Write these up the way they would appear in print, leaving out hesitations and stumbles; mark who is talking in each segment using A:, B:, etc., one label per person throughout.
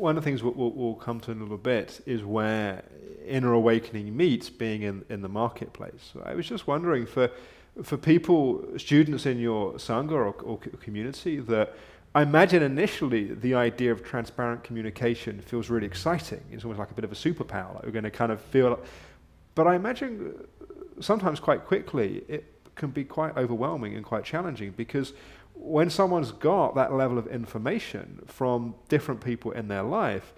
A: one of the things we'll come to in a little bit is where inner awakening meets being in the marketplace. So I was just wondering, for people, students in your Sangha or community, that I imagine initially the idea of transparent communication feels really exciting. It's almost like a bit of a superpower, like we're going to kind of feel. But I imagine sometimes quite quickly it can be quite overwhelming and quite challenging, because when someone's got that level of information from different people in their life,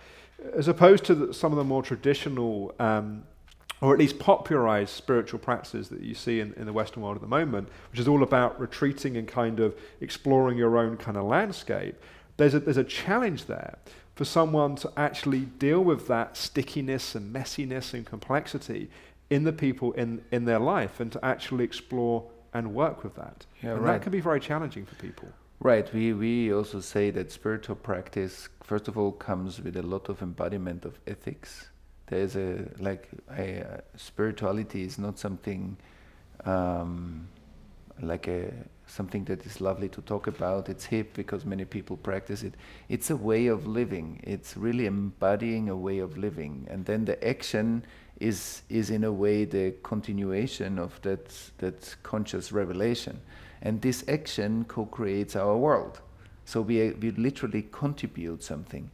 A: as opposed to some of the more traditional or at least popularized spiritual practices that you see in the Western world at the moment, which is all about retreating and kind of exploring your own kind of landscape, there's a challenge there for someone to actually deal with that stickiness and messiness and complexity in the people in their life, and to actually explore and work with that.
B: Yeah,
A: and
B: right.
A: that can be very challenging for people.
B: Right. We also say that spiritual practice, first of all, comes with a lot of embodiment of ethics. There's spirituality is not something something that is lovely to talk about. It's hip because many people practice it. It's a way of living. It's really embodying a way of living, and then the action is in a way the continuation of that conscious revelation, and this action co-creates our world. So we literally contribute something.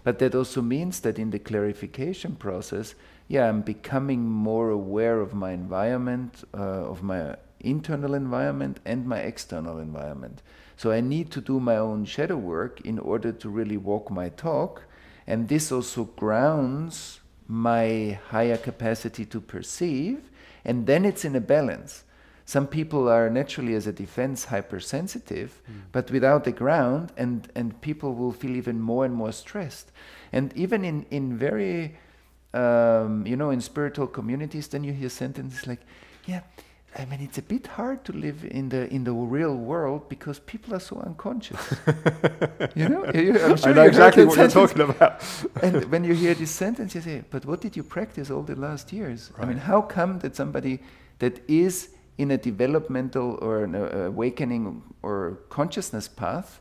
B: But that also means that in the clarification process, I'm becoming more aware of my environment, of my internal environment and my external environment. So I need to do my own shadow work in order to really walk my talk, and this also grounds my higher capacity to perceive, and then it's in a balance. Some people are naturally, as a defense, hypersensitive, but without the ground, and people will feel even more and more stressed. And even in very, in spiritual communities, then you hear sentences like, I mean, it's a bit hard to live in the real world because people are so unconscious. I'm sure
A: I know exactly what you're talking about.
B: And when you hear this sentence, you say, but what did you practice all the last years? Right. I mean, how come that somebody that is in a developmental or an awakening or consciousness path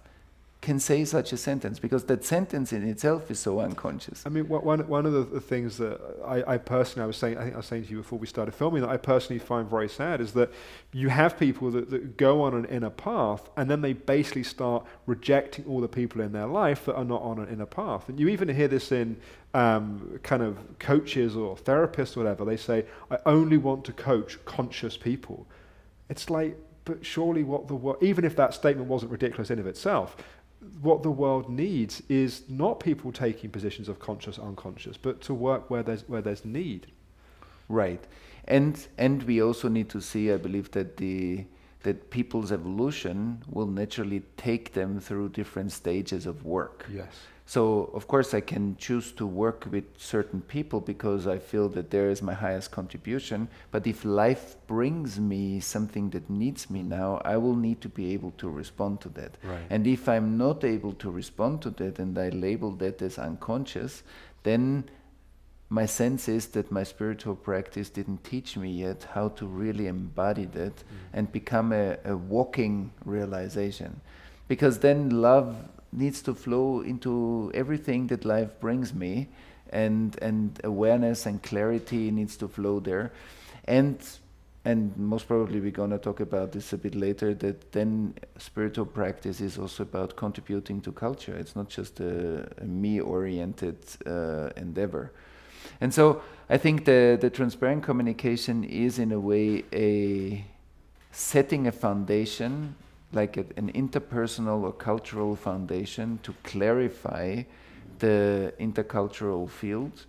B: can say such a sentence? Because that sentence in itself is so unconscious.
A: I mean, one of the things that I personally, I think I was saying to you before we started filming, that I personally find very sad is that you have people that go on an inner path, and then they basically start rejecting all the people in their life that are not on an inner path. And you even hear this in kind of coaches or therapists or whatever. They say, I only want to coach conscious people. It's like, but surely even if that statement wasn't ridiculous in of itself, what the world needs is not people taking positions of conscious, unconscious, but to work where there's need.
B: Right, and we also need to see, I believe, that people's evolution will naturally take them through different stages of work.
A: Yes.
B: So, of course, I can choose to work with certain people because I feel that there is my highest contribution. But if life brings me something that needs me now, I will need to be able to respond to that.
A: Right.
B: And if I'm not able to respond to that and I label that as unconscious, then my sense is that my spiritual practice didn't teach me yet how to really embody that and become a walking realization. Because then love needs to flow into everything that life brings me, and awareness and clarity needs to flow there. And most probably we're going to talk about this a bit later, that then spiritual practice is also about contributing to culture. It's not just a me-oriented endeavor. And so I think the transparent communication is in a way setting a foundation, like an interpersonal or cultural foundation to clarify the intercultural field.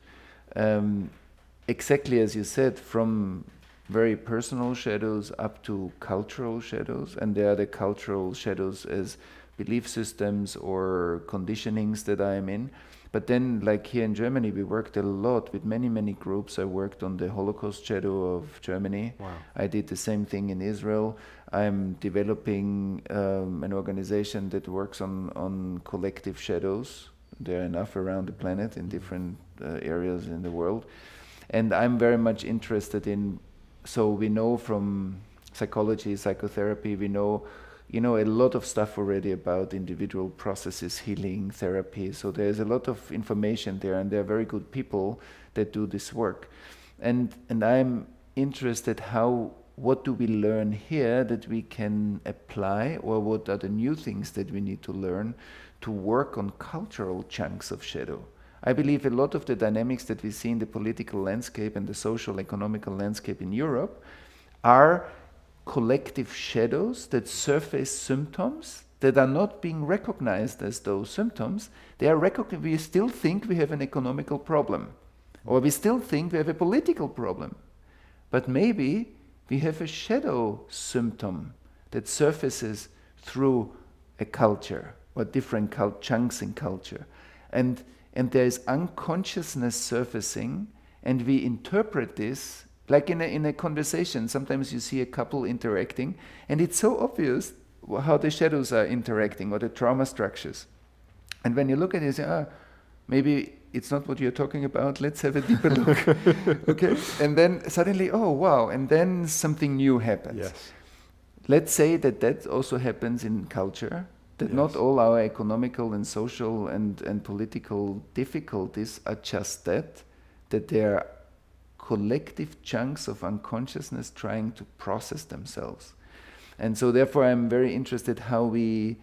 B: Exactly as you said, from very personal shadows up to cultural shadows, and there are the cultural shadows as belief systems or conditionings that I am in. But then, like here in Germany, we worked a lot with many groups. I worked on the Holocaust shadow of Germany.
A: Wow.
B: I did the same thing in Israel. I'm developing an organization that works on collective shadows. There are enough around the planet in different areas in the world. And I'm very much interested in, so we know from psychology, psychotherapy, we know you know, a lot of stuff already about individual processes, healing, therapy. So there's a lot of information there, and there are very good people that do this work. And I'm interested what do we learn here that we can apply, or what are the new things that we need to learn to work on cultural chunks of shadow. I believe a lot of the dynamics that we see in the political landscape and the social economical landscape in Europe are collective shadows that surface symptoms that are not being recognized as those symptoms. They are we still think we have an economical problem, or we still think we have a political problem. But maybe we have a shadow symptom that surfaces through a culture or different chunks in culture. And there is unconsciousness surfacing, and we interpret this like in a conversation. Sometimes you see a couple interacting, and it's so obvious how the shadows are interacting, or the trauma structures. And when you look at it, you say, maybe it's not what you're talking about, let's have a deeper look. Okay? And then suddenly, oh wow, and then something new happens.
A: Yes.
B: Let's say that also happens in culture, that
A: yes.
B: Not all our economical and social and political difficulties are just that there are collective chunks of unconsciousness trying to process themselves. And so therefore I'm very interested how we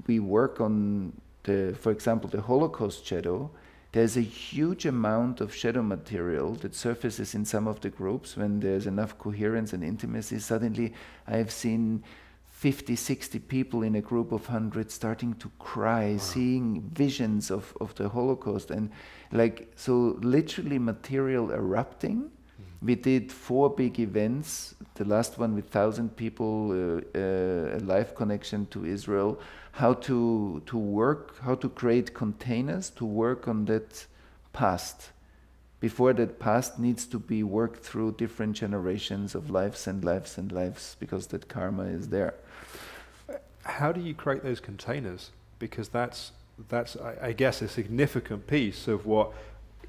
B: work on for example, the Holocaust shadow. There's a huge amount of shadow material that surfaces in some of the groups when there's enough coherence and intimacy. Suddenly I've seen 50, 60 people in a group of 100 starting to cry, wow. Seeing visions of the Holocaust, and so literally material erupting. We did 4 big events, the last one with 1,000 people, a live connection to Israel, how to create containers to work on that past. Before that past needs to be worked through different generations of lives and lives and lives, because that karma is there.
A: How do you create those containers? Because that's I guess, a significant piece of what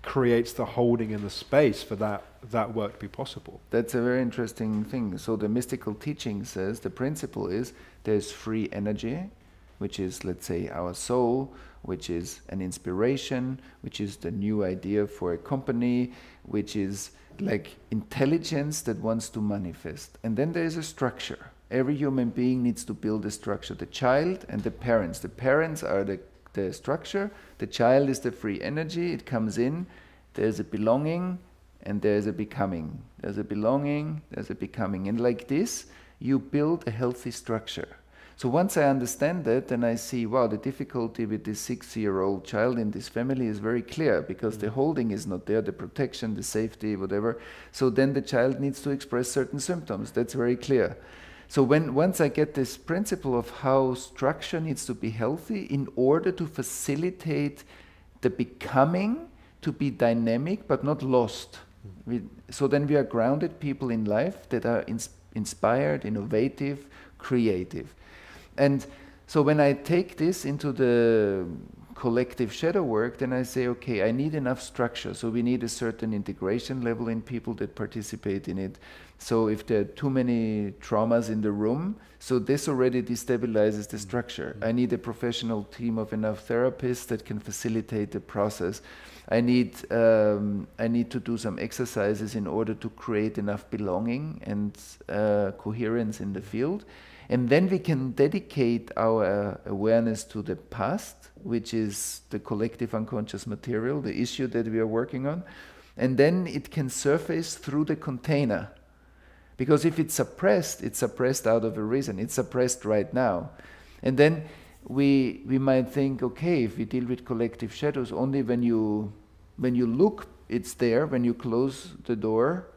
A: creates the holding in the space for that work to be possible.
B: That's a very interesting thing. So the mystical teaching says the principle is there's free energy, which is, let's say, our soul, which is an inspiration, which is the new idea for a company, which is like intelligence that wants to manifest. And then there is a structure. Every human being needs to build a structure. The child and the parents. The parents are the structure. The child is the free energy. It comes in. There's a belonging and there's a becoming. There's a belonging, there's a becoming. And like this, you build a healthy structure. So once I understand that, then I see, wow, the difficulty with this 6-year-old child in this family is very clear, because the holding is not there, the protection, the safety, whatever. So then the child needs to express certain symptoms. That's very clear. So once I get this principle of how structure needs to be healthy in order to facilitate the becoming to be dynamic but not lost. So then we are grounded people in life that are inspired, innovative, creative. And so when I take this into the collective shadow work, then I say, okay, I need enough structure. So we need a certain integration level in people that participate in it. So if there are too many traumas in the room, so this already destabilizes the structure. I need a professional team of enough therapists that can facilitate the process. I need to do some exercises in order to create enough belonging and coherence in the field. And then we can dedicate our awareness to the past, which is the collective unconscious material, the issue that we are working on. And then it can surface through the container. Because if it's suppressed out of a reason. It's suppressed right now. And then we might think, okay, if we deal with collective shadows, only when you look, it's there. When you close the door,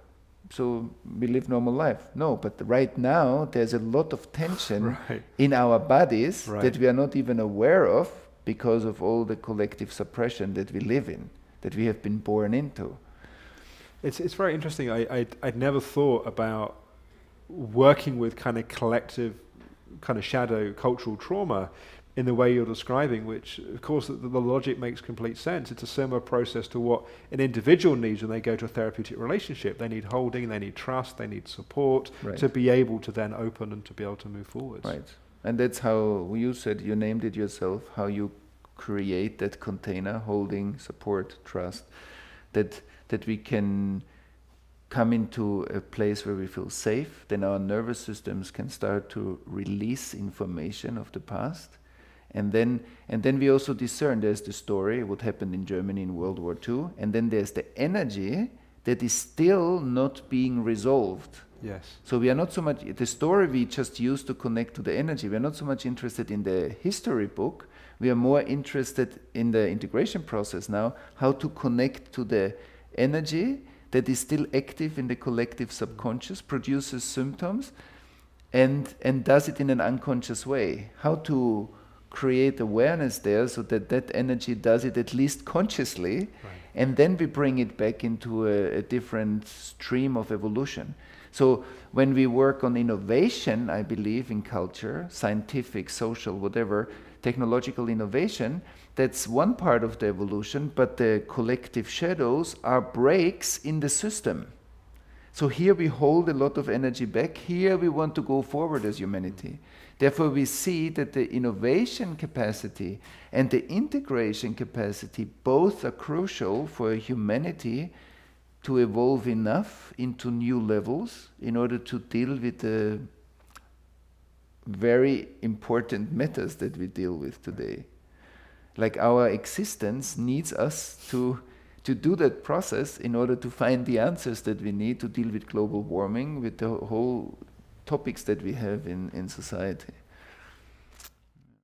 B: so we live normal life. No, but right now there's a lot of tension in our bodies that we are not even aware of because of all the collective suppression that we live in, that we have been born into.
A: It's very interesting. I'd never thought about working with kind of collective, kind of shadow cultural trauma in the way you're describing, which of course the logic makes complete sense. It's a similar process to what an individual needs when they go to a therapeutic relationship. They need holding, they need trust, they need support to be able to then open and to be able to move forward.
B: Right. And that's how you said, you named it yourself, how you create that container holding support, trust, that we can come into a place where we feel safe. Then our nervous systems can start to release information of the past. And then we also discern, there's the story, what happened in Germany in World War II, and then there's the energy that is still not being resolved.
A: Yes.
B: So we are not so much, the story we just use to connect to the energy, we are not so much interested in the history book, we are more interested in the integration process now, how to connect to the energy that is still active in the collective subconscious, produces symptoms, and does it in an unconscious way. How to create awareness there so that that energy does it at least consciously, right. And then we bring it back into a different stream of evolution. So when we work on innovation, I believe, in culture, scientific, social, whatever, technological innovation, that's one part of the evolution, but the collective shadows are breaks in the system. So here we hold a lot of energy back, here we want to go forward as humanity. Therefore we see that the innovation capacity and the integration capacity both are crucial for humanity to evolve enough into new levels in order to deal with the very important matters that we deal with today. Like our existence needs us to do that process in order to find the answers that we need to deal with global warming, with the whole topics that we have in society.